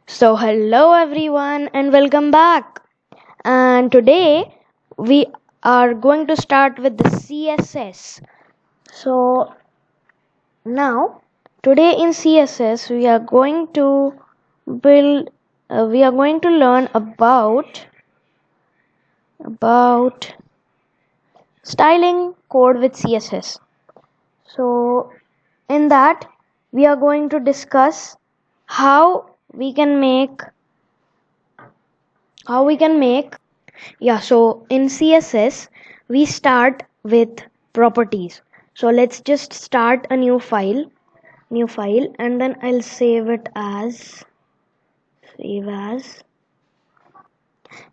So, hello everyone, and welcome back. And today we are going to start with the CSS. So, now today in CSS we are going to build, we are going to learn about styling code with CSS. So, in that we are going to discuss how we can make so in CSS we start with properties. So let's just start a new file, and then I'll save it as save as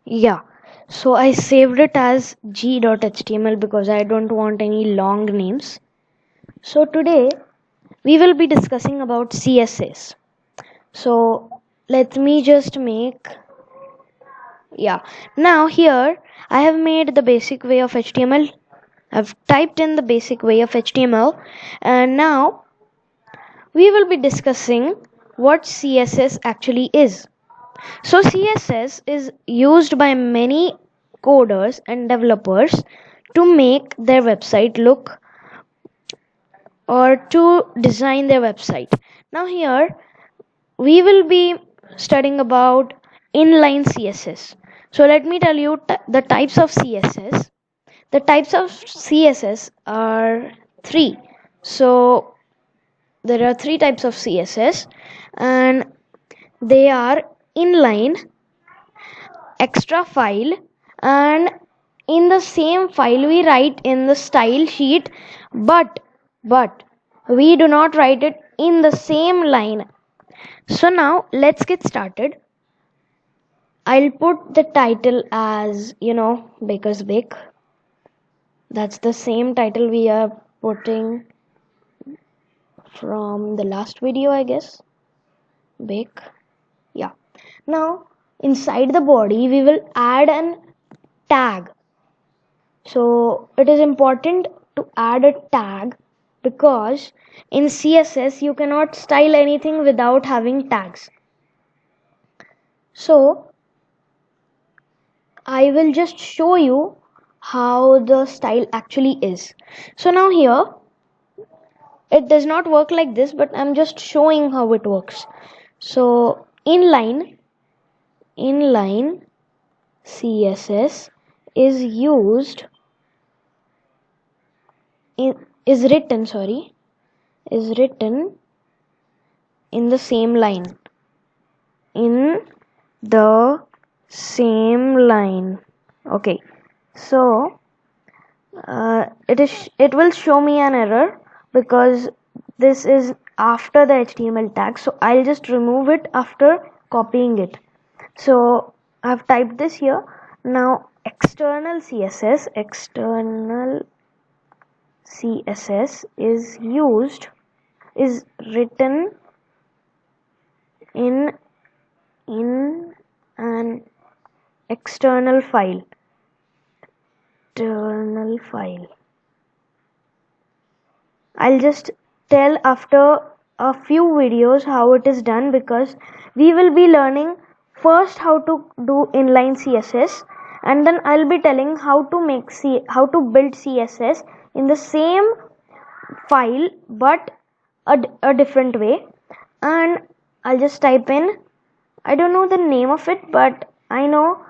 yeah so I saved it as g.html because I don't want any long names. So today we will be discussing about CSS. So let me just make yeah now here I have made the basic way of HTML. I've typed in the basic way of HTML, and now we will be discussing what CSS actually is. So CSS is used by many coders and developers to make their website look or to design their website. Now here we will be studying about inline CSS. So let me tell you the types of CSS. The types of CSS are three. So there are three types of CSS, and they are inline, extra file, and in the same file we write in the style sheet, but we do not write it in the same line. So now let's get started. I'll put the title as Baker's Bake. That's the same title we are putting from the last video, I guess. Bake. Yeah. Now inside the body we will add an tag. So it is important to add a tag because in CSS you cannot style anything without having tags. So I will just show you how the style actually is. So now here it does not work like this, but I'm just showing how it works. So inline CSS is used is written in the same line okay. So it will show me an error because this is after the HTML tag, so I'll just remove it after copying it. So I've typed this here. Now external CSS is written in an external file. I'll just tell after a few videos how it is done, because we will be learning first how to do inline CSS, and then I'll be telling how to build CSS in the same file but a different way. And I'll just type in, I don't know the name of it, but I know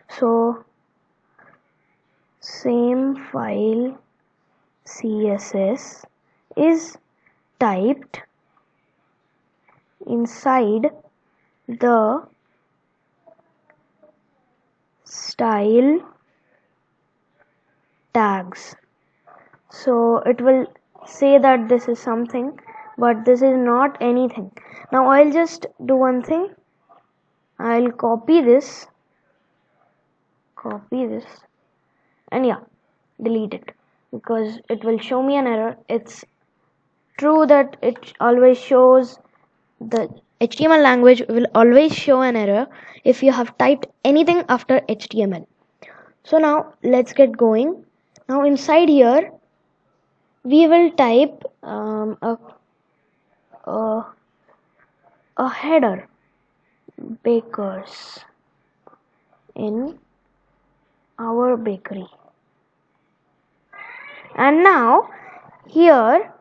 so same file CSS is typed inside the style tags. So it will say that this is something, but this is not anything. Now I'll just do one thing. I'll copy this and delete it because it will show me an error. It's true that it always shows, the HTML language will always show an error if you have typed anything after HTML. So now let's get going. Now inside here we will type a header, bakers in our bakery. And now here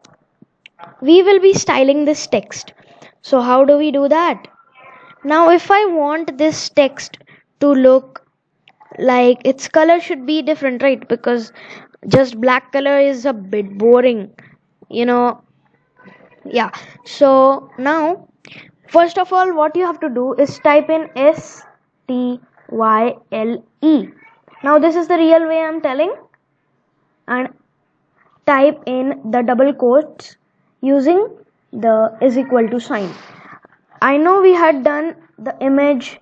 we will be styling this text. So how do we do that? Now if I want this text to look like its color should be different, right? Because just black color is a bit boring, you know. Yeah, so now first of all what you have to do is type in STYLE. Now this is the real way I'm telling, and type in the double quotes using the is equal to sign. I know we had done the image,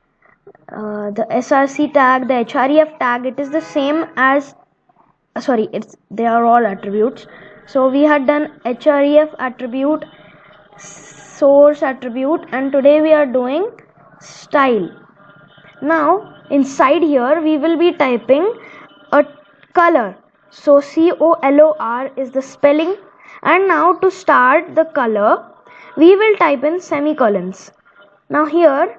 the src tag, the href tag. It is the same as they are all attributes. So we had done href attribute, source attribute, and today we are doing style. Now inside here we will be typing a color. So color is the spelling, and now to start the color we will type in semicolons. Now here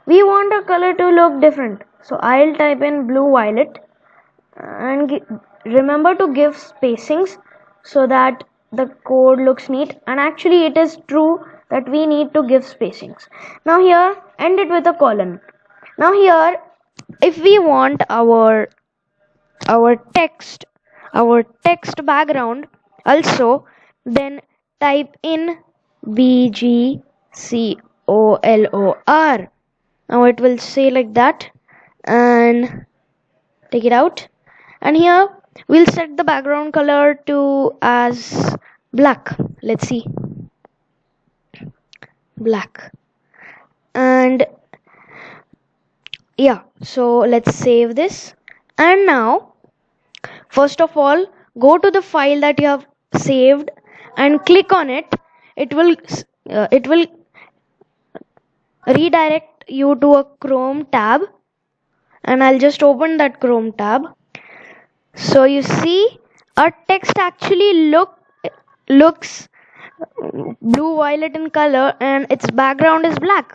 we want a color to look different, so I'll type in blue violet, and remember to give spacings so that the code looks neat. And actually it is true that we need to give spacings. Now here end it with a colon. Now here if we want our text background also, then type in BGCOLOR. Now it will say like that, and take it out, and here we'll set the background color to as black. Let's see, black. And yeah, so let's save this. And now first of all go to the file that you have saved and click on it. It will redirect you to a Chrome tab, and I'll just open that Chrome tab. So you see our text actually looks blue violet in color and its background is black.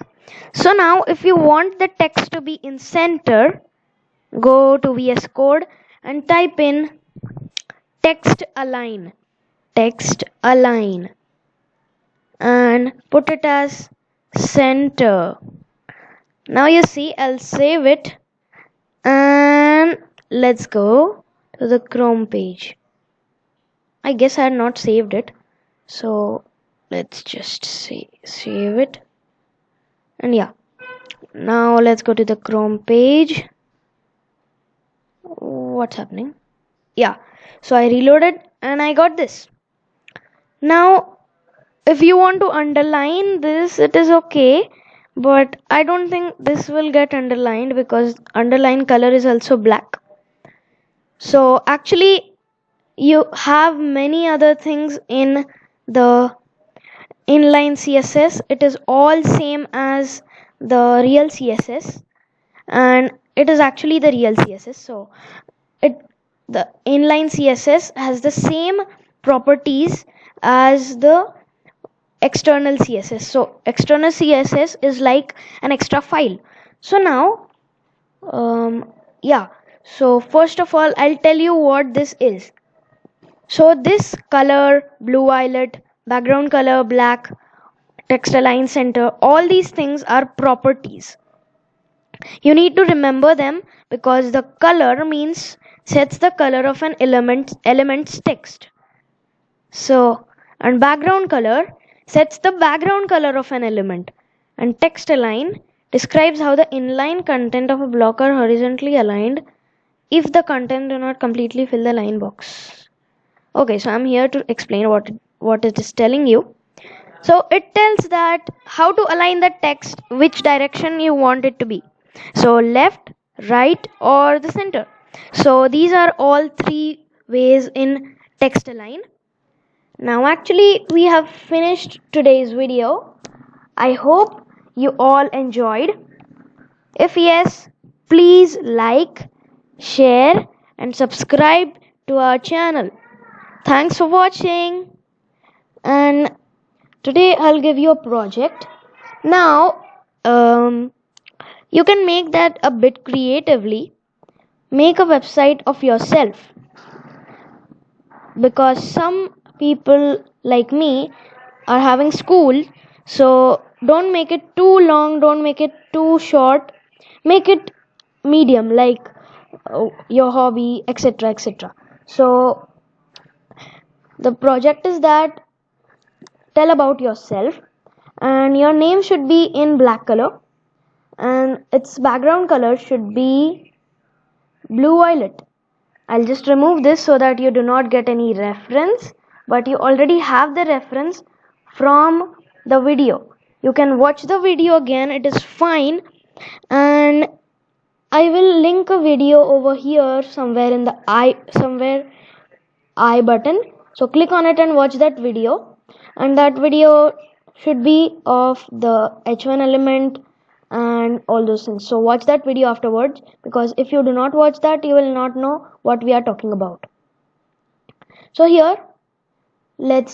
So now if you want the text to be in center, go to VS Code and type in text align, and put it as center. Now you see, I'll save it, and let's go to the Chrome page. I guess I had not saved it, so let's just save it. And yeah, now let's go to the Chrome page. What's happening? Yeah, so I reloaded and I got this. Now if you want to underline this, it is okay, but I don't think this will get underlined because underline color is also black. So actually you have many other things in the inline CSS. It is all same as the real CSS, and it is actually the real CSS. So the inline CSS has the same properties as the external CSS. So external CSS is like an extra file. So now yeah, so first of all I'll tell you what this is. So this color, blue violet, background color black, text align center, all these things are properties. You need to remember them because the color means sets the color of an element's text. So, and background color sets the background color of an element, and text align describes how the inline content of a block are horizontally aligned if the content do not completely fill the line box. Okay, so I'm here to explain what it is telling you. So it tells that how to align the text, which direction you want it to be. So left, right, or the center. So these are all three ways in text align. Now actually we have finished today's video. I hope you all enjoyed. If yes, please like, share and subscribe to our channel. Thanks for watching, and Today I'll give you a project. Now you can make that a bit creatively. Make a website of yourself, because some people like me are having school, so don't make it too long, don't make it too short, make it medium, like your hobby, etc., etc. So the project is that tell about yourself, and your name should be in black color, and its background color should be blue violet. I'll just remove this so that you do not get any reference, but you already have the reference from the video. You can watch the video again, it is fine, and I will link a video over here somewhere in the I button. So click on it and watch that video, and that video should be of the h1 element and all those things. So watch that video afterwards, because if you do not watch that, you will not know what we are talking about. So here let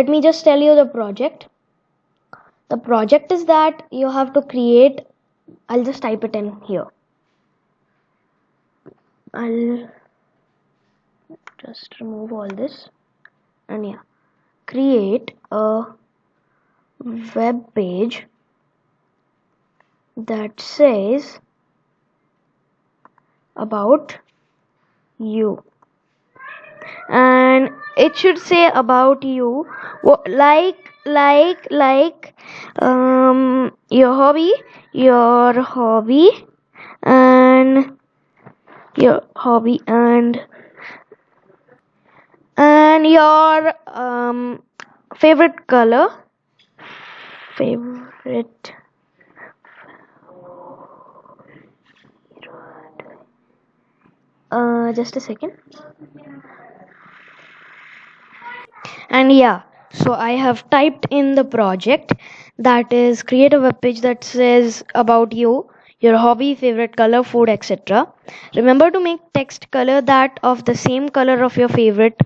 me just tell you the project. The project is that you have to create, I'll just type it in here. I'll just remove all this, and yeah, create a web page that says about you, and it should say about you like your hobby and your hobby and your favorite color, favorite just a second. And yeah, so I have typed in the project, that is create a web page that says about you, your hobby, favorite color, food, etc. Remember to make text color that of the same color of your favorite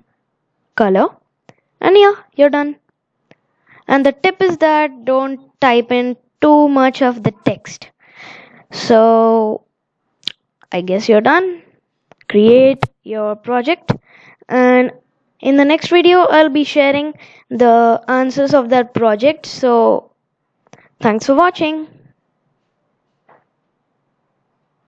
color, and yeah, you're done. And the tip is that don't type in too much of the text. So I guess you're done. Create your project, and in the next video I'll be sharing the answers of that project. So thanks for watching.